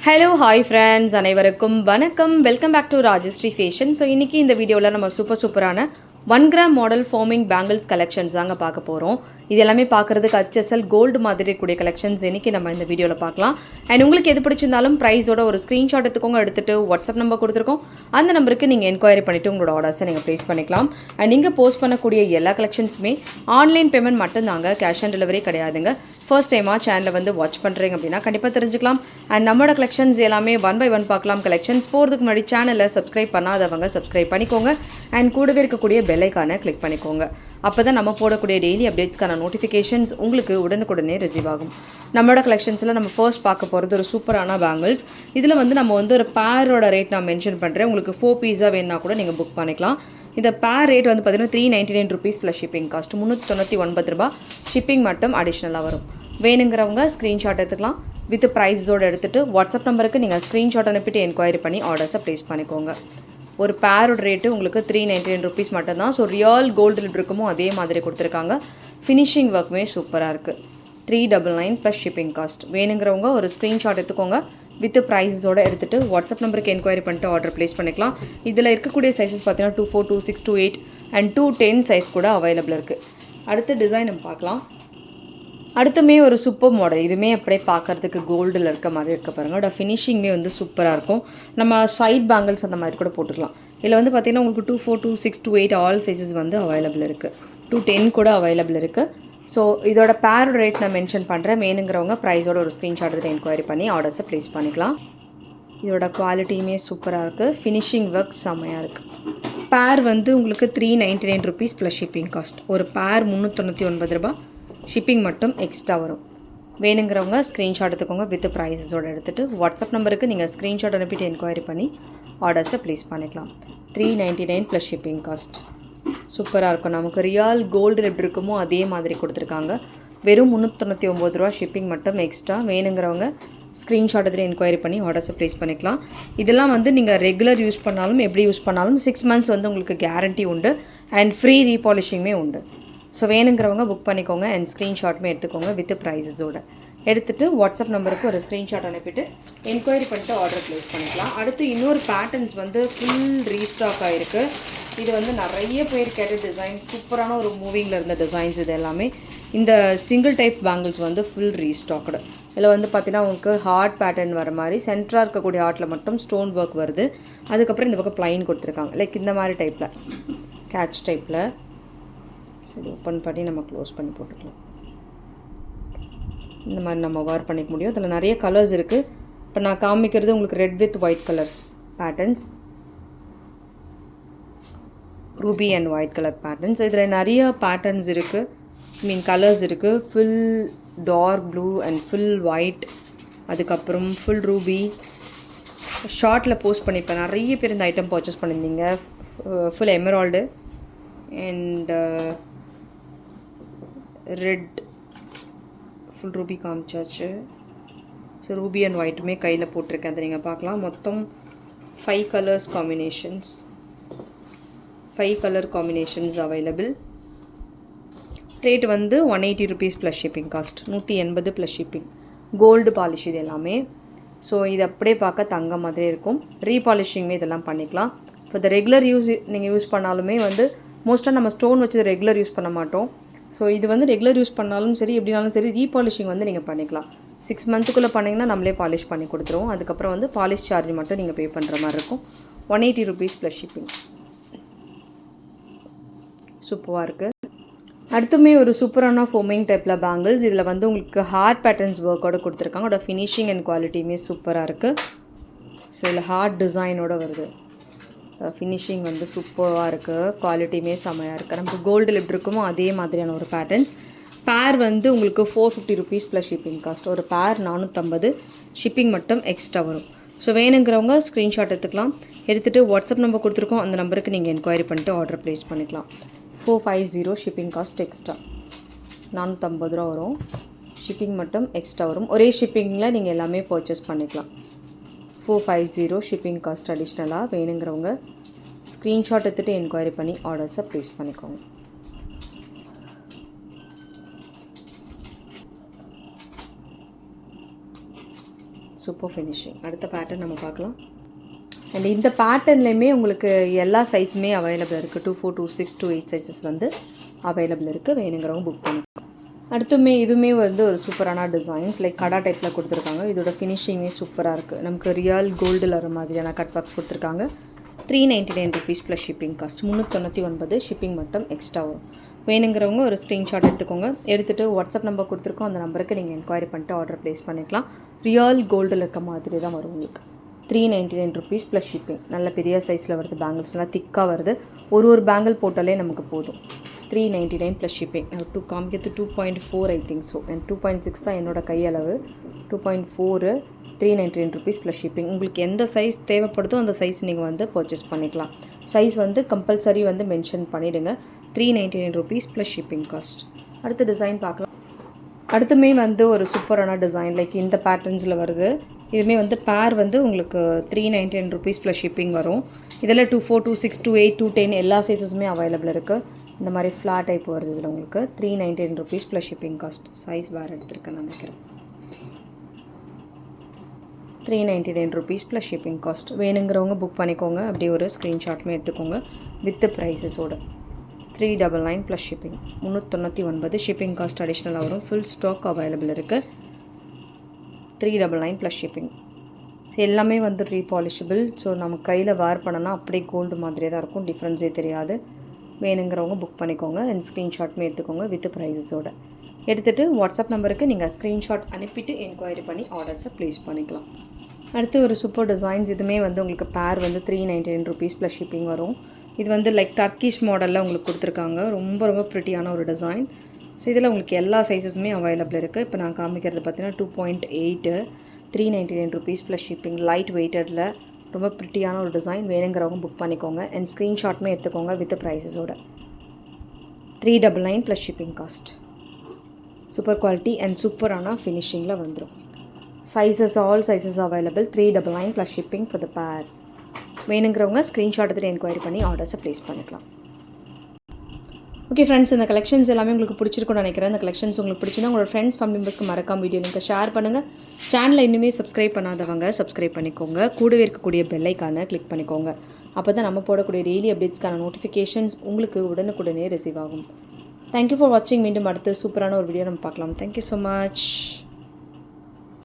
Hello hi friends, அனைவருக்கும் வணக்கம். Welcome back to Rajashree fashion. So இன்றைக்கி இந்த வீடியோவில் நம்ம சூப்பரான 1 gram model forming bangles collections தாங்க பார்க்க போகிறோம். இது எல்லாமே பார்க்குறதுக்கு HSL கோல்டு மாதிரி இருக்கக்கூடிய கலெக்ஷன்ஸ் இன்றைக்கி நம்ம இந்த வீடியோவில் பார்க்கலாம். அண்ட் உங்களுக்கு எது பிடிச்சிருந்தாலும் ப்ரைஸோட ஒரு ஸ்க்ரீன்ஷாட் எடுத்துக்கோங்க. எடுத்துகிட்டு வாட்ஸ்அப் நம்பர் கொடுத்துருக்கோம், அந்த நம்பருக்கு நீங்கள் என்கொயரி பண்ணிவிட்டு உங்களோட ஆர்டர்ஸை நீங்கள் ப்ளேஸ் பண்ணிக்கலாம். அண்ட் நீங்கள் போஸ்ட் பண்ணக்கூடிய எல்லா கலெக்ஷன்ஸுமே ஆன்லைன் பேமெண்ட் மட்டும்தாங்க, கேஷ் ஆன் டெலிவரி கிடையாதுங்க. ஃபர்ஸ்ட் டைமாக சேனலை வந்து வாட்ச் பண்ணுறீங்க அப்படின்னா கண்டிப்பாக தெரிஞ்சுக்கலாம். அண்ட் நம்மளோட கலெக்ஷன்ஸ் எல்லாமே 1 by 1 பார்க்கலாம். கலெக்ஷன்ஸ் போகிறதுக்கு முன்னாடி சேனலை சப்ஸ்கிரைப் பண்ணாதவங்க சப்ஸ்கிரைப் பண்ணிக்கோங்க. அண்ட் கூடவே இருக்கக்கூடிய பெல் ஐகானை கிளிக் பண்ணிக்கோங்க. அப்போ தான் நம்ம போடக்கூடிய டெய்லி அப்டேட்ஸ்க்கான நோட்டிஃபிகேஷன்ஸ் உங்களுக்கு உடனுக்குடனே ரிசீவ் ஆகும். நம்மளோட கலெக்ஷன்ஸில் நம்ம ஃபர்ஸ்ட் பார்க்க போகிறது ஒரு சூப்பரான பேங்கிள்ஸ். இதில் வந்து நம்ம வந்து ஒரு பேரோட ரேட் நான் மென்ஷன் பண்ணுறேன். உங்களுக்கு 4 பீஸாக வேணுன்னா கூட நீங்கள் புக் பண்ணிக்கலாம். இந்த பேர் ரேட் வந்து பார்த்தீங்கன்னா 399 rupees ப்ளஸ் ஷிப்பிங் காஸ்ட், 399 ரூபா. ஷிப்பிங் மட்டும் அடிஷ்னலாக வரும். வேணுங்கிறவங்க ஸ்க்ரீன்ஷாட் எடுத்துக்கலாம். வித் ப்ரைஸோடு எடுத்துகிட்டு வாட்ஸ்அப் நம்பருக்கு நீங்கள் ஸ்க்ரீன்ஷாட் அனுப்பிட்டு என்கொயரி பண்ணி ஆர்டர்ஸை ப்ளேஸ் பண்ணிக்கோங்க. ஒரு பேரோட ரேட்டு உங்களுக்கு 399 rupees மட்டும்தான். ஸோ ரியல் கோல்டில் இருக்குமோ அதே மாதிரி கொடுத்துருக்காங்க. ஃபினிஷிங் ஒர்க்குமே சூப்பராக இருக்குது. 399 ப்ளஸ் ஷிப்பிங் காஸ்ட். வேணுங்கிறவங்க ஒரு ஸ்க்ரீன்ஷாட் எடுத்துக்கோங்க. வித் ப்ரைஸோடு எடுத்துகிட்டு வாட்ஸ்அப் நம்பருக்கு என்கொயரி பண்ணிட்டு ஆர்டர் ப்ளேஸ் பண்ணிக்கலாம். இதில் இருக்கக்கூடிய சைஸஸ் பார்த்தீங்கன்னா 24, 26, 28 அண்ட் 210 சைஸ் கூட அவைலபிள் இருக்குது. அடுத்த டிசைன் நம்ம பார்க்கலாம். அடுத்துமே ஒரு சூப்பர் மாடல். இதுவுமே அப்படியே பார்க்குறதுக்கு கோல்டில் இருக்க மாதிரி இருக்க பாருங்கள். அதோட ஃபினிஷிங்குமே வந்து சூப்பராக இருக்கும். நம்ம சைட் பேங்கிள்ஸ் அந்த மாதிரி கூட போட்டுக்கலாம். இதில் வந்து பார்த்திங்கன்னா உங்களுக்கு 24, 26, 28 ஆல் சைஸஸ் வந்து அவைலபிள் இருக்குது. 210 கூட அவைலபிள் இருக்குது. ஸோ இதோட பேரோட ரேட் நான் மென்ஷன் பண்ணுறேன். வேணுங்கிறவங்க ப்ரைஸோட ஒரு ஸ்க்ரீன்ஷாட் எடுத்து என்கொயரி பண்ணி ஆர்டர்ஸை ப்ளேஸ் பண்ணிக்கலாம். இதோட குவாலிட்டியுமே சூப்பராக இருக்குது. ஃபினிஷிங் ஒர்க் செம்மையாக இருக்குது. பேர் வந்து உங்களுக்கு 399 rupees ப்ளஸ் ஷிப்பிங் காஸ்ட். ஒரு பேர் 399 ரூபா. ஷிப்பிங் மட்டும் எக்ஸ்ட்ரா வரும். வேணுங்கிறவங்க ஸ்க்ரீன்ஷாட் எடுத்துக்கோங்க. வித் ப்ரைஸஸோடு எடுத்துகிட்டு வாட்ஸ்அப் நம்பருக்கு நீங்கள் ஸ்க்ரீன்ஷாட் அனுப்பிட்டு என்கொயரி பண்ணி ஆர்டர்ஸை ப்ளேஸ் பண்ணிக்கலாம். 399 ப்ளஸ் ஷிப்பிங் காஸ்ட். சூப்பராக இருக்கும். நமக்கு ரியல் கோல்டு எப்படி இருக்குமோ அதே மாதிரி கொடுத்துருக்காங்க. வெறும் 399 ரூபா. ஷிப்பிங் மட்டும் எக்ஸ்ட்ரா. வேணுங்கிறவங்க ஸ்க்ரீன்ஷாட் எடுத்து என்கொயரி பண்ணி ஆர்டர்ஸை ப்ளேஸ் பண்ணிக்கலாம். இதெல்லாம் வந்து நீங்கள் ரெகுலர் யூஸ் பண்ணாலும் எப்படி யூஸ் பண்ணாலும் 6 months வந்து உங்களுக்கு கேரண்டி உண்டு. அண்ட் ஃப்ரீ ரீபாலிஷிங்குமே உண்டு. ஸோ வேணுங்கிறவங்க புக் பண்ணிக்கோங்க. அண்ட் ஸ்க்ரீன்ஷாட்டுமே எடுத்துக்கோங்க வித் ப்ரைஸஸோடு. எடுத்துகிட்டு வாட்ஸ்அப் நம்பருக்கு ஒரு ஸ்க்ரீன்ஷாட் அனுப்பிட்டு என்கொயரி பண்ணிட்டு ஆர்டர் ப்ளேஸ் பண்ணிக்கலாம். அடுத்து இன்னொரு பேட்டர்ன்ஸ் வந்து ஃபுல் ரீஸ்டாக் ஆகிருக்கு. இது வந்து நிறைய பேர் கேட்ட டிசைன், சூப்பரான ஒரு மூவிங்கில் இருந்த டிசைன்ஸ். இது எல்லாமே இந்த சிங்கிள் டைப் பேங்கிள்ஸ் வந்து ஃபுல் ரீஸ்டாக்டு. இதில் வந்து பார்த்திங்கன்னா உங்களுக்கு ஹார்ட் பேட்டர்ன் வர மாதிரி சென்டராக இருக்கக்கூடிய ஹார்ட்டில் மட்டும் ஸ்டோன் ஒர்க் வருது. அதுக்கப்புறம் இந்த பக்கம் ப்ளைன் கொடுத்துருக்காங்க. லைக் இந்த மாதிரி டைப்பில் கேட்ச் டைப்பில். சரி, ஓப்பன் பண்ணி நம்ம க்ளோஸ் பண்ணி போட்டுக்கலாம். இந்த மாதிரி நம்ம வேர் பண்ணிக்க முடியும். இதில் நிறைய கலர்ஸ் இருக்குது. இப்போ நான் காமிக்கிறது உங்களுக்கு red with white colours patterns, ruby and white colour patterns. இதில் நிறைய பேட்டர்ன்ஸ் இருக்குது, கலர்ஸ் இருக்குது. Full dark blue and full white, அதுக்கப்புறம் ஃபுல் ரூபி. ஷார்ட்டில் போஸ்ட் பண்ணிப்பேன். நிறைய பேர் இந்த ஐட்டம் பர்ச்சேஸ் பண்ணியிருந்தீங்க. Full emerald and red, full ruby காமிச்சாச்சு. ஸோ ரூபி அண்ட் ஒயிட்டுமே கையில் போட்டிருக்கேன். அதை நீங்கள் பார்க்கலாம். மொத்தம் 5 colours combinations, 5 colour combinations available. Rate வந்து 180 rupees plus shipping cost, 180 plus shipping. Gold polish இது எல்லாமே. ஸோ இது அப்படியே பார்க்க தங்க மாதிரி இருக்கும். ரீபாலிஷிங்குமே இதெல்லாம் பண்ணிக்கலாம். இப்போ இந்த ரெகுலர் நீங்கள் யூஸ் பண்ணாலுமே வந்து மோஸ்ட்டாக நம்ம ஸ்டோன் வச்சு ரெகுலர் யூஸ் பண்ண மாட்டோம். ஸோ இது வந்து ரெகுலர் யூஸ் பண்ணாலும் சரி, எப்படினாலும் சரி, ரீபாலிஷிங் வந்து நீங்கள் பண்ணிக்கலாம். 6 monthsக்குள்ளே பண்ணிங்கன்னா நம்மளே பாலிஷ் பண்ணி கொடுத்துருவோம். அதுக்கப்புறம் வந்து பாலிஷ் சார்ஜ் மட்டும் நீங்கள் பே பண்ணுற மாதிரி இருக்கும். 180 rupees ப்ளஸ் ஷிப்பிங். சூப்பராக இருக்குது. அடுத்துமே ஒரு சூப்பரான ஃபோமிங் டைப்பில் பேங்கிள்ஸ். இதில் வந்து உங்களுக்கு ஹார்ட் பேட்டர்ன்ஸ் ஒர்க்கோடு கொடுத்துருக்காங்க. அதோட ஃபினிஷிங் அண்ட் குவாலிட்டியுமே சூப்பராக இருக்குது. ஸோ இதில் ஹார்ட் டிசைனோடு வருது. ஃபினிஷிங் வந்து சூப்பராக இருக்குது. குவாலிட்டியுமே செம்மையாக இருக்குது. நமக்கு கோல்டில் எப்படி இருக்குமோ அதே மாதிரியான ஒரு பேட்டர்ன்ஸ். பேர் வந்து உங்களுக்கு 450 rupees ப்ளஸ் ஷிப்பிங் காஸ்ட். ஒரு பேர் 450, ஷிப்பிங் மட்டும் எக்ஸ்ட்ரா வரும். ஸோ வேணுங்கிறவங்க ஸ்க்ரீன்ஷாட் எடுத்துக்கலாம். எடுத்துகிட்டு வாட்ஸ்அப் நம்பர் கொடுத்துருக்கோம், அந்த நம்பருக்கு நீங்கள் என்கொயரி பண்ணிட்டு ஆர்டர் ப்ளேஸ் பண்ணிக்கலாம். 450 ஷிப்பிங் காஸ்ட் எக்ஸ்ட்ரா. 450 ரூபா வரும். ஷிப்பிங் மட்டும் எக்ஸ்ட்ரா வரும். ஒரே ஷிப்பிங்கில் நீங்கள் எல்லாமே பர்ச்சேஸ் பண்ணிக்கலாம். 450 ஷிப்பிங் காஸ்ட் அடிஷ்னலாக. வேணுங்கிறவங்க ஸ்க்ரீன்ஷாட் எடுத்துகிட்டு என்கொயரி பண்ணி ஆர்டர்ஸை ப்ளேஸ் பண்ணிக்கோங்க. Super finishing. அடுத்த பேட்டர்ன் நம்ம பார்க்கலாம். அண்ட் இந்த பேட்டர்ன்லேயுமே உங்களுக்கு எல்லா சைஸுமே அவைலபிள் இருக்குது. 2, 4, 2, 6, 2, 8 சைஸஸ் வந்து அவைலபிள் இருக்குது. வேணுங்கிறவங்க புக் பண்ணிக்கலாம். அடுத்துமே இதுவுமே வந்து ஒரு சூப்பரான டிசைன்ஸ் லைக் கடா டைப்பில் கொடுத்துருக்காங்க. இதோட ஃபினிஷிங்குமே சூப்பராக இருக்குது. நமக்கு ரியல் கோல்டில் வர மாதிரியான கட் பாக்ஸ் கொடுத்துருக்காங்க. 399 rupees plus shipping cost. 399 shipping மட்டும் எக்ஸ்ட்ரா வரும். வேணுங்கிறவங்க ஒரு ஸ்க்ரீன்ஷாட் எடுத்துக்கோங்க. எடுத்துகிட்டு வாட்ஸ்அப் நம்பர் கொடுத்துருக்கோம், அந்த நம்பருக்கு நீங்கள் என்கொயரி பண்ணிட்டு ஆர்டர் ப்ளேஸ் பண்ணிக்கலாம். ரியல் கோல்டில் இருக்க மாதிரி தான் வரும் உங்களுக்கு. 399 ருபீஸ் ப்ளஸ் ஷிப்பிங். நல்ல பெரிய சைஸில் வருது, பேங்கிள்ஸ் நல்லா திக்காக வருது. ஒரு பேங்கிள் போட்டாலே நமக்கு போதும். 399 ப்ளஸ் ஷிப்பிங். காமிக்கிறது 2.4 ஐ திங்க் ஸோ. அண்ட் 2.6 தான் என்னோடய கையளவு. 2.4 399 ருபீஸ் ப்ளஸ் ஷிப்பிங். உங்களுக்கு எந்த சைஸ் தேவைப்படுதோ அந்த சைஸ் நீங்கள் வந்து பர்ச்சேஸ் பண்ணிக்கலாம். சைஸ் வந்து கம்பல்சரி வந்து மென்ஷன் பண்ணிவிடுங்க. 399 ருபீஸ் ப்ளஸ் ஷிப்பிங் காஸ்ட். அடுத்த டிசைன் பார்க்கலாம். அடுத்துமே வந்து ஒரு சூப்பரான டிசைன் லைக் இந்த பேட்டர்ன்ஸில் வருது. இதுவுமே வந்து பேர் வந்து உங்களுக்கு 399 ருபீஸ் ப்ளஸ் ஷிப்பிங் வரும். இதில் 2, 4, 2, 6, 2, 8, 2, 10 எல்லா சைஸஸுமே அவைலபிள் இருக்குது. இந்த மாதிரி ஃப்ளாட் டைப் வருது. இதில் உங்களுக்கு 399 rupees plus shipping cost. Size வேறு எடுத்துருக்கேன் நினைக்கிறேன். 399 ருபீஸ் ப்ளஸ் ஷிப்பிங் காஸ்ட். வேணுங்கிறவங்க புக் பண்ணிக்கோங்க. அப்படியே ஒரு ஸ்க்ரீன்ஷாட்டுமே எடுத்துக்கோங்க வித் ப்ரைஸஸோடு. 399 ப்ளஸ் ஷிப்பிங். 399 ஷிப்பிங் காஸ்ட் அடிஷ்னலாக வரும். ஃபுல் ஸ்டாக் அவைலபிள் இருக்குது. 399 ப்ளஸ் ஷிப்பிங். எல்லாமே வந்து ரீபாலிஷபிள். ஸோ நம்ம கையில் வேர் பண்ணனா அப்படியே கோல்டு மாதிரியே தான் இருக்கும், டிஃப்ரென்ஸே தெரியாது. வேணுங்கிறவங்க புக் பண்ணிக்கோங்க. அண்ட் ஸ்க்ரீன்ஷாட்டுமே எடுத்துக்கோங்க வித் ப்ரைஸஸோடு. எடுத்துகிட்டு வாட்ஸ்அப் நம்பருக்கு நீங்கள் ஸ்க்ரீன்ஷாட் அனுப்பிட்டு என்கொயரி பண்ணி ஆர்டர்ஸை ப்ளேஸ் பண்ணிக்கலாம். அடுத்து ஒரு சூப்பர் டிசைன்ஸ். இதுவுமே வந்து உங்களுக்கு பேர் வந்து 399 ருபீஸ் ப்ளஸ் ஷிப்பிங் வரும். இது வந்து லைக் டர்க்கிஷ் மாடலில் உங்களுக்கு கொடுத்துருக்காங்க. ரொம்ப ரொம்ப ப்ரிட்டியான ஒரு டிசைன். ஸோ இதில் உங்களுக்கு எல்லா சைஸஸுமே அவைலபிள் இருக்குது. இப்போ நான் காமிக்கிறது பார்த்தீங்கன்னா 2.8 399 ருபீஸ் ப்ளஸ் ஷிப்பிங். லைட் வெயிட்டடில் ரொம்ப ப்ரிட்டியான ஒரு டிசைன். வேணுங்கிறவங்க புக் பண்ணிக்கோங்க. அண்ட் ஸ்க்ரீன்ஷாட்டுமே எடுத்துக்கோங்க வித் ப்ரைஸஸோட. 399 plus shipping cost. Super quality and சூப்பரான ஃபினிஷிங்கில் வந்துடும். Sizes all sizes available. 399 plus shipping for the pair. வேணுங்கிறவங்க ஸ்க்ரீன்ஷாட் எடுத்துகிட்டு என்கொயரி பண்ணி ஆர்டர்ஸை ப்ளேஸ் பண்ணிக்கலாம். ஓகே ஃப்ரெண்ட்ஸ், இந்த கலெக்ஷன்ஸ் எல்லாமே உங்களுக்கு பிடிச்சிருக்குன்னு நினைக்கிறேன். இந்த கலெக்ஷன்ஸ் உங்களுக்கு பிடிச்சிருந்தா உங்களோட ஃப்ரெண்ட்ஸ் ஃபேமிலி மெம்பர்ஸ்க்கு மறக்காம வீடியோ லிங்கை ஷேர் பண்ணுங்கள். சேனலை இன்னுமே சப்ஸ்கிரைப் பண்ணாதவங்க சப்ஸ்கிரைப் பண்ணிக்கோங்க. கூடவே இருக்கக்கூடிய பெல் ஐக்கானை கிளிக் பண்ணிக்கோங்க. அப்போ தான் நம்ம போடக்கூடிய டெய்லி அப்டேட்ஸ்க்கான நோட்டிஃபிகேஷன்ஸ் உங்களுக்கு உடனுக்குடனே ரிசீவ் ஆகும். தேங்க்யூ ஃபார் வாட்சிங். மீண்டும் அடுத்து சூப்பரான ஒரு வீடியோ நம்ம பார்க்கலாம். Thank you so much.